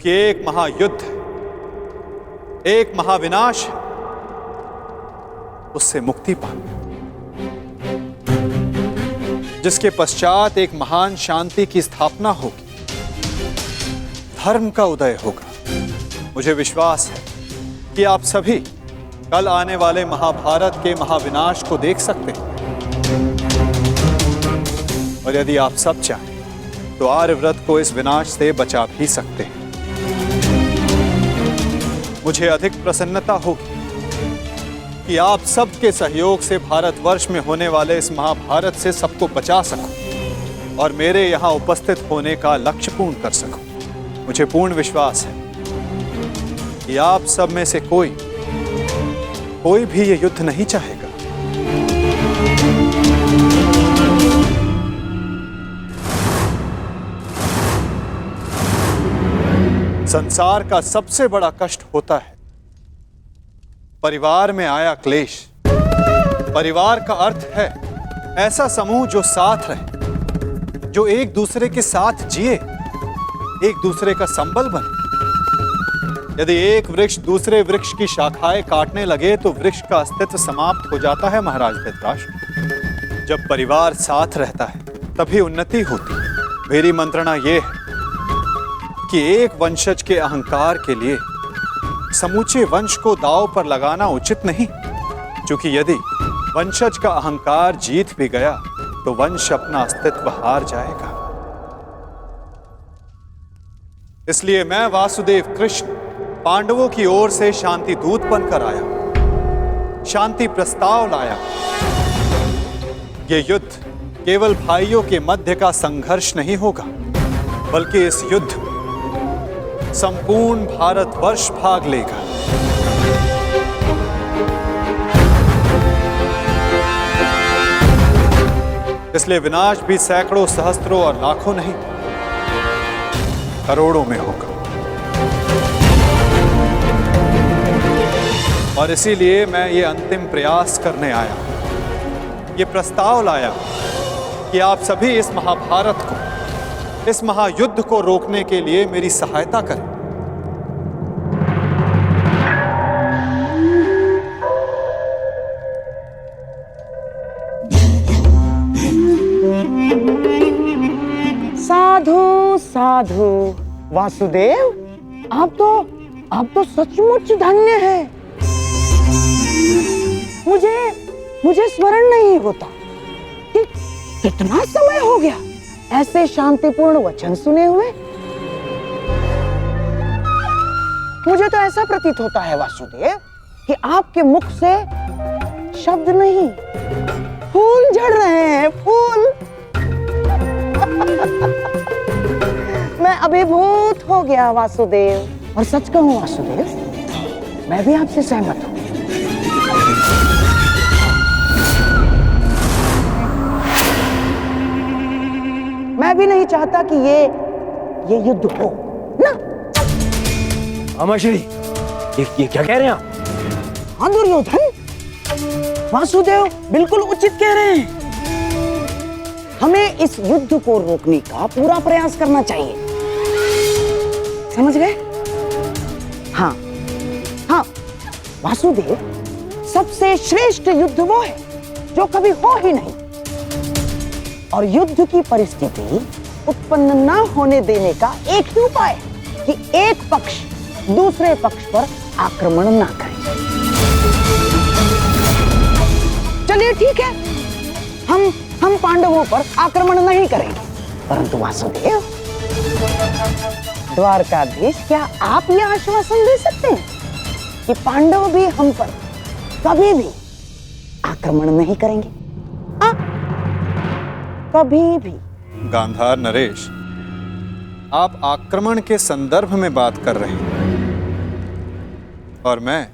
कि एक महायुद्ध, एक महाविनाश है, उससे मुक्ति पा, जिसके पश्चात एक महान शांति की स्थापना होगी, धर्म का उदय होगा। मुझे विश्वास है कि आप सभी कल आने वाले महाभारत के महाविनाश को देख सकते हैं, और यदि आप सब चाहें तो आर्यव्रत को इस विनाश से बचा भी सकते हैं। मुझे अधिक प्रसन्नता होगी कि आप सबके सहयोग से भारतवर्ष में होने वाले इस महाभारत से सबको बचा सकूं और मेरे यहाँ उपस्थित होने का लक्ष्य पूर्ण कर सकूं। मुझे पूर्ण विश्वास है कि आप सब में से कोई भी ये युद्ध नहीं चाहेगा। संसार का सबसे बड़ा कष्ट होता है परिवार में आया क्लेश। परिवार का अर्थ है ऐसा समूह जो साथ रहे, जो एक दूसरे के साथ जिए, एक दूसरे का संबल बने। यदि एक वृक्ष दूसरे वृक्ष की शाखाएं काटने लगे तो वृक्ष का अस्तित्व समाप्त हो जाता है। महाराज धृतराष्ट्र, जब परिवार साथ रहता है तभी उन्नति होती है। मेरी मंत्रणा यह है कि एक वंशज के अहंकार के लिए समूचे वंश को दांव पर लगाना उचित नहीं, क्योंकि यदि वंशज का अहंकार जीत भी गया तो वंश अपना अस्तित्व हार जाएगा। इसलिए मैं वासुदेव कृष्ण पांडवों की ओर से शांति दूत बनकर आया, शांति प्रस्ताव लाया। यह युद्ध केवल भाइयों के मध्य का संघर्ष नहीं होगा, बल्कि इस युद्ध में संपूर्ण भारतवर्ष भाग लेगा। इसलिए विनाश भी सैकड़ों, सहस्त्रों और लाखों नहीं, करोड़ों में होगा। और इसीलिए मैं ये अंतिम प्रयास करने आया, ये प्रस्ताव लाया कि आप सभी इस महाभारत को, इस महायुद्ध को रोकने के लिए मेरी सहायता करें। साधु साधु। वासुदेव, आप तो सचमुच धन्य हैं। मुझे स्मरण नहीं होता कि कितना समय हो गया ऐसे शांतिपूर्ण वचन सुने हुए। मुझे तो ऐसा प्रतीत होता है वासुदेव कि आपके मुख से शब्द नहीं, फूल झड़ रहे हैं, फूल। मैं अभिभूत हो गया वासुदेव। और सच कहूं वासुदेव, मैं भी आपसे सहमत हूं। मैं भी नहीं चाहता कि ये युद्ध हो ना। अमाश्री, ये क्या कह रहे हैं आप? हाँ दुर्योधन, वासुदेव बिल्कुल उचित कह रहे हैं। हमें इस युद्ध को रोकने का पूरा प्रयास करना चाहिए। समझ गए? हाँ हाँ वासुदेव, सबसे श्रेष्ठ युद्ध वो है जो कभी हो ही नहीं, और युद्ध की परिस्थिति उत्पन्न न होने देने का एक ही उपाय है कि एक पक्ष दूसरे पक्ष पर आक्रमण ना करे। चलिए ठीक है, हम पांडवों पर आक्रमण नहीं करेंगे, परंतु वासुदेव, द्वारकाधीश, क्या आप यह आश्वासन दे सकते हैं कि पांडव भी हम पर कभी भी आक्रमण नहीं करेंगे? कभी भी। गांधार नरेश, आप आक्रमण के संदर्भ में बात कर रहे हैं और मैं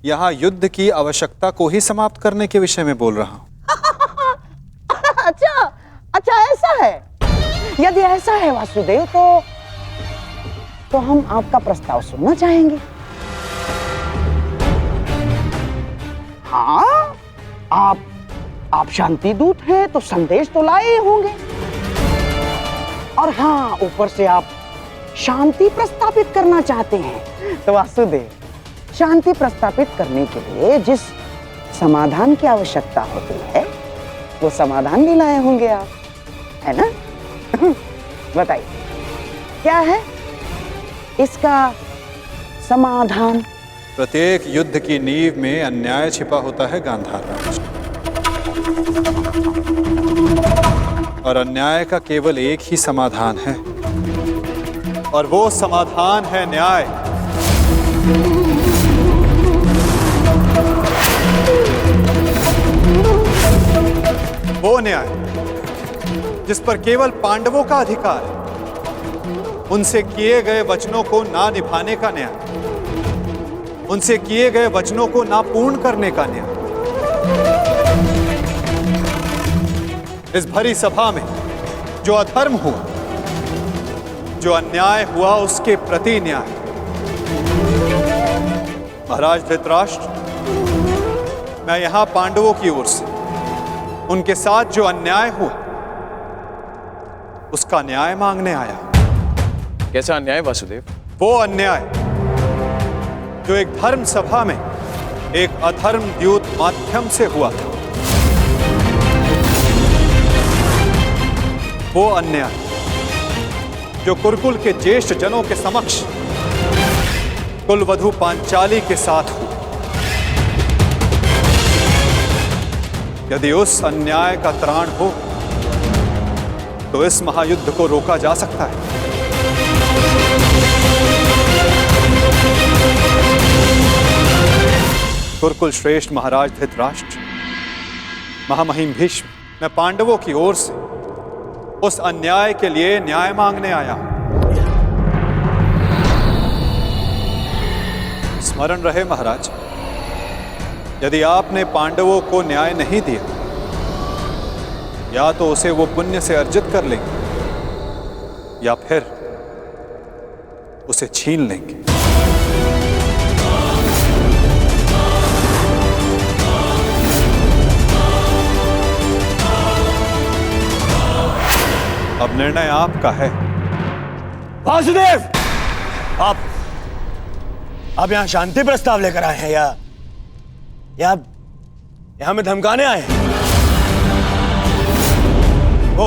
यहां युद्ध की आवश्यकता को ही समाप्त करने के विषय में बोल रहा हूं। अच्छा ऐसा है। यदि ऐसा है वासुदेव, तो हम आपका प्रस्ताव सुनना चाहेंगे। हाँ, आप शांति दूत हैं तो संदेश तो लाए होंगे, और हाँ, ऊपर से आप शांति प्रस्तापित करना चाहते हैं। तो वासुदेव, शांति प्रस्तापित करने के लिए जिस समाधान की आवश्यकता होती है वो समाधान भी लाए होंगे आप, है ना? बताइए क्या है इसका समाधान? प्रत्येक युद्ध की नींव में अन्याय छिपा होता है गांधार राज, और अन्याय का केवल एक ही समाधान है, और वो समाधान है न्याय। वो न्याय जिस पर केवल पांडवों का अधिकार है, उनसे किए गए वचनों को ना निभाने का न्याय, उनसे किए गए वचनों को ना पूर्ण करने का न्याय। इस भरी सभा में जो अधर्म हुआ, जो अन्याय हुआ, उसके प्रति न्याय। महाराज धृतराष्ट्र, मैं यहां पांडवों की ओर से उनके साथ जो अन्याय हुआ उसका न्याय मांगने आया। कैसा अन्याय वासुदेव? वो अन्याय जो एक धर्म सभा में एक अधर्म द्यूत माध्यम से हुआ था। वो अन्याय जो कुरुकुल के ज्येष्ठ जनों के समक्ष कुलवधू पांचाली के साथ हुआ। यदि उस अन्याय का त्राण हो तो इस महायुद्ध को रोका जा सकता है। कुरुकुल श्रेष्ठ महाराज धृतराष्ट्र, महामहिम भीष्म, मैं पांडवों की ओर से उस अन्याय के लिए न्याय मांगने आया हूं। स्मरण रहे महाराज, यदि आपने पांडवों को न्याय नहीं दिया, या तो उसे वो पुण्य से अर्जित कर लेंगे या फिर उसे छीन लेंगे। अब निर्णय आपका है। वासुदेव, आप यहाँ शांति प्रस्ताव लेकर आए हैं या हमें धमकाने आए हैं? वो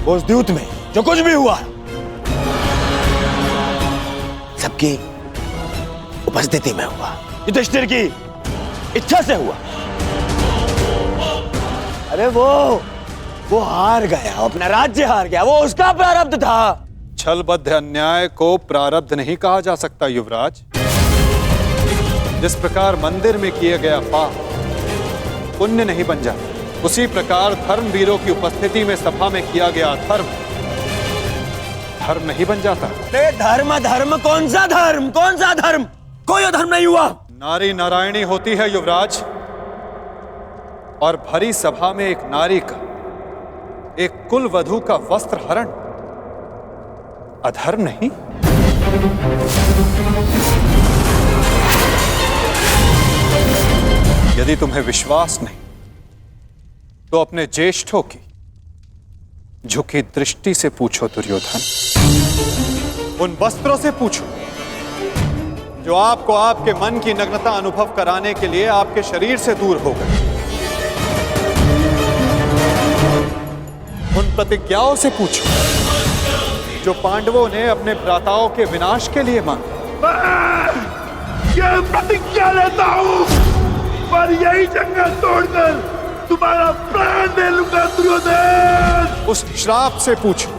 उस द्यूत में जो कुछ भी हुआ सबकी उपस्थिति में हुआ, युधिष्ठिर की इच्छा से हुआ। अरे वो हार गया, अपना राज्य हार गया, वो उसका प्रारब्ध था। छलबद्ध अन्याय को प्रारब्ध नहीं कहा जा सकता युवराज। जिस प्रकार मंदिर में किया गया पाप पुण्य नहीं बन जाता, उसी प्रकार धर्मवीरों की उपस्थिति में सभा में किया गया धर्म नहीं बन जाता। धर्म कौन सा धर्म? कोई अधर्म नहीं हुआ। नारी नारायणी होती है युवराज, और भरी सभा में एक नारी का, एक कुलवधू का वस्त्र हरण अधर्म नहीं? यदि तुम्हें विश्वास नहीं तो अपने ज्येष्ठों की झुकी दृष्टि से पूछो दुर्योधन। उन वस्त्रों से पूछो जो आपको आपके मन की नग्नता अनुभव कराने के लिए आपके शरीर से दूर हो गए। उन प्रतिज्ञाओं से पूछो जो पांडवों ने अपने भ्राताओं के विनाश के लिए मांगी। मैं प्रतिज्ञा लेता हूं, पर यही जंगल तोड़कर तुम्हारा प्राण दे लूंगा दुर्योधन। उस श्राप से पूछो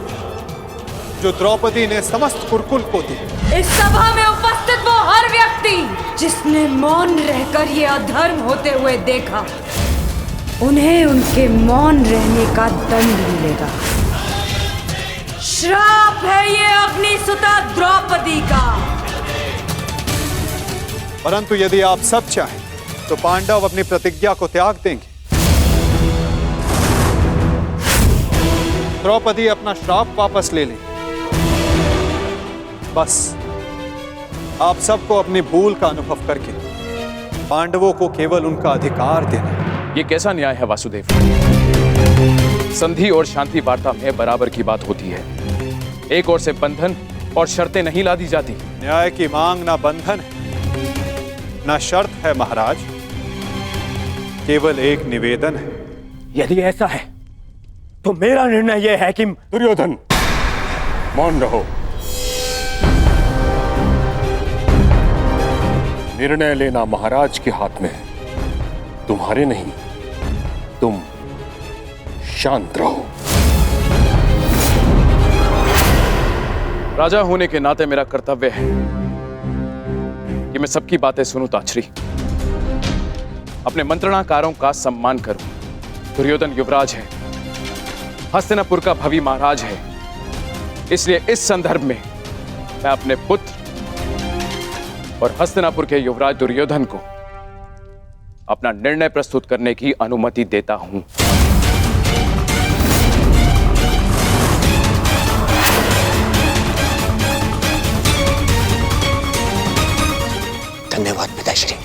जो द्रौपदी ने समस्त कुरुकुल को दी। इस सभा में उपस्थित वो हर व्यक्ति जिसने मौन रहकर ये अधर्म होते हुए देखा, उन्हें उनके मौन रहने का दंड मिलेगा। श्राप है ये अग्निसुता द्रौपदी का। परंतु यदि आप सब चाहें तो पांडव अपनी प्रतिज्ञा को त्याग देंगे। द्रौपदी अपना श्राप वापस ले लें। बस आप सबको अपनी भूल का अनुभव करके पांडवों को केवल उनका अधिकार देना। ये कैसा न्याय है वासुदेव? संधि और शांति वार्ता में बराबर की बात होती है। एक ओर से बंधन और शर्तें नहीं लादी जाती। न्याय की मांग ना बंधन है, ना शर्त है महाराज, केवल एक निवेदन है। यदि ऐसा है तो मेरा निर्णय यह है कि दुर्योधन, मौन रहो। निर्णय लेना महाराज के हाथ में है, तुम्हारे नहीं। तुम शांत रहो। राजा होने के नाते मेरा कर्तव्य है कि मैं सबकी बातें सुनूं ताछरी, अपने मंत्रणाकारों का सम्मान करूं। दुर्योधन युवराज है, हस्तिनापुर का भवी महाराज है, इसलिए इस संदर्भ में मैं अपने पुत्र और हस्तिनापुर के युवराज दुर्योधन को अपना निर्णय प्रस्तुत करने की अनुमति देता हूं। धन्यवाद पिताश्री।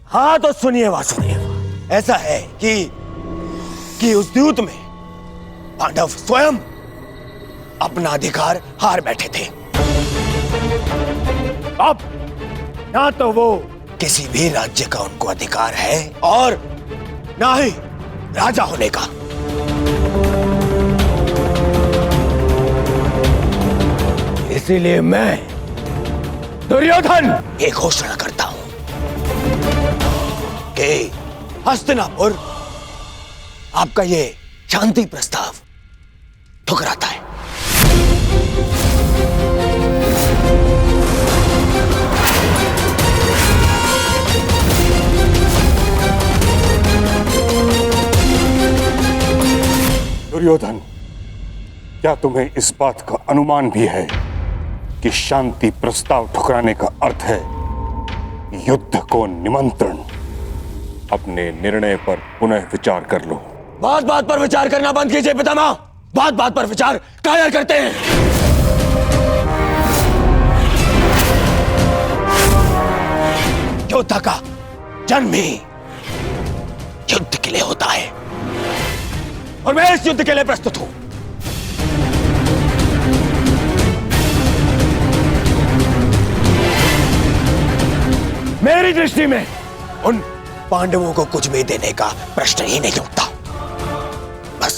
हाँ तो सुनिए वासुदेव, ऐसा है कि उस द्यूत में पांडव स्वयं अपना अधिकार हार बैठे थे। अब ना तो वो किसी भी राज्य का उनको अधिकार है और ना ही राजा होने का। इसीलिए मैं दुर्योधन ये घोषणा करता हूं कि हस्तिनापुर आपका ये शांति प्रस्ताव ठुकराता है। दुर्योधन, क्या तुम्हें इस बात का अनुमान भी है कि शांति प्रस्ताव ठुकराने का अर्थ है युद्ध को निमंत्रण? अपने निर्णय पर पुनः विचार कर लो। बात बात पर विचार करना बंद कीजिए पितामह। बात बात पर विचार कायर करते हैं। योद्धा का जन्म ही युद्ध के लिए होता है और मैं इस युद्ध के लिए प्रस्तुत हूं। मेरी दृष्टि में उन पांडवों को कुछ भी देने का प्रश्न ही नहीं उठता। बस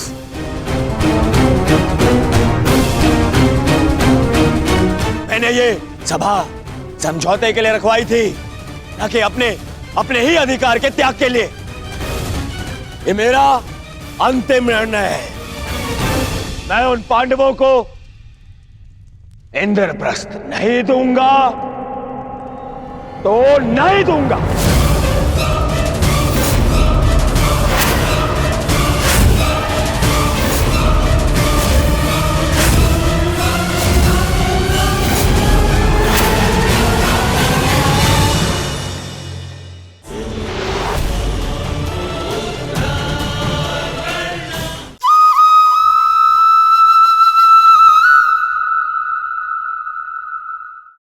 मैंने ये सभा समझौते के लिए रखवाई थी, न कि अपने ही अधिकार के त्याग के लिए। ये मेरा अंतिम निर्णय है। मैं उन पांडवों को इंद्रप्रस्थ नहीं दूंगा तो नहीं दूंगा।